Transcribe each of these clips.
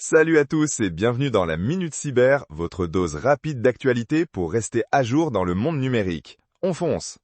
Salut à tous et bienvenue dans la Minute Cyber, votre dose rapide d'actualité pour rester à jour dans le monde numérique. On fonce!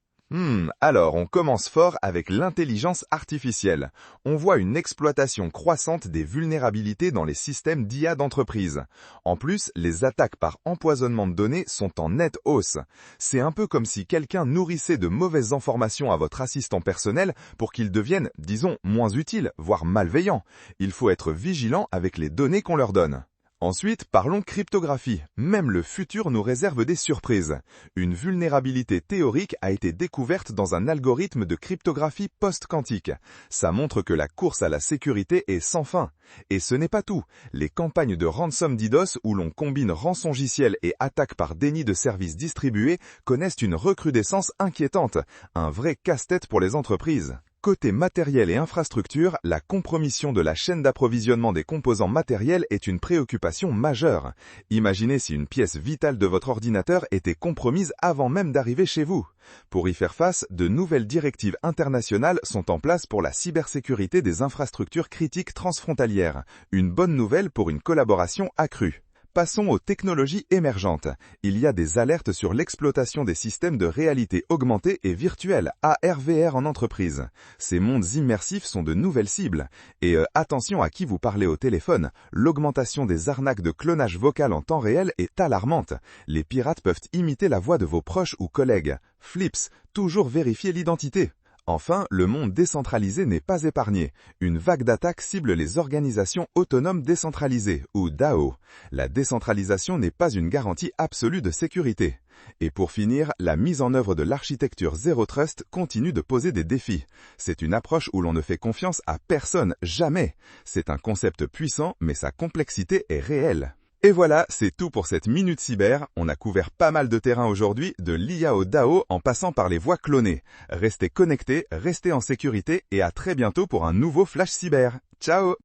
Alors on commence fort avec l'intelligence artificielle. On voit une exploitation croissante des vulnérabilités dans les systèmes d'IA d'entreprise. En plus, les attaques par empoisonnement de données sont en nette hausse. C'est un peu comme si quelqu'un nourrissait de mauvaises informations à votre assistant personnel pour qu'il devienne, disons, moins utile, voire malveillant. Il faut être vigilant avec les données qu'on leur donne. Ensuite, parlons cryptographie. Même le futur nous réserve des surprises. Une vulnérabilité théorique a été découverte dans un algorithme de cryptographie post-quantique. Ça montre que la course à la sécurité est sans fin. Et ce n'est pas tout. Les campagnes de rançon DDoS où l'on combine rançongiciel et attaque par déni de services distribués connaissent une recrudescence inquiétante. Un vrai casse-tête pour les entreprises. Côté matériel et infrastructure, la compromission de la chaîne d'approvisionnement des composants matériels est une préoccupation majeure. Imaginez si une pièce vitale de votre ordinateur était compromise avant même d'arriver chez vous. Pour y faire face, de nouvelles directives internationales sont en place pour la cybersécurité des infrastructures critiques transfrontalières. Une bonne nouvelle pour une collaboration accrue. Passons aux technologies émergentes. Il y a des alertes sur l'exploitation des systèmes de réalité augmentée et virtuelle, AR/VR en entreprise. Ces mondes immersifs sont de nouvelles cibles. Et attention à qui vous parlez au téléphone, l'augmentation des arnaques de clonage vocal en temps réel est alarmante. Les pirates peuvent imiter la voix de vos proches ou collègues. Flips, toujours vérifier l'identité. Enfin, le monde décentralisé n'est pas épargné. Une vague d'attaques cible les organisations autonomes décentralisées, ou DAO. La décentralisation n'est pas une garantie absolue de sécurité. Et pour finir, la mise en œuvre de l'architecture Zero Trust continue de poser des défis. C'est une approche où l'on ne fait confiance à personne, jamais. C'est un concept puissant, mais sa complexité est réelle. Et voilà, c'est tout pour cette Minute Cyber. On a couvert pas mal de terrain aujourd'hui, de l'IA au DAO en passant par les voix clonées. Restez connectés, restez en sécurité et à très bientôt pour un nouveau Flash Cyber. Ciao!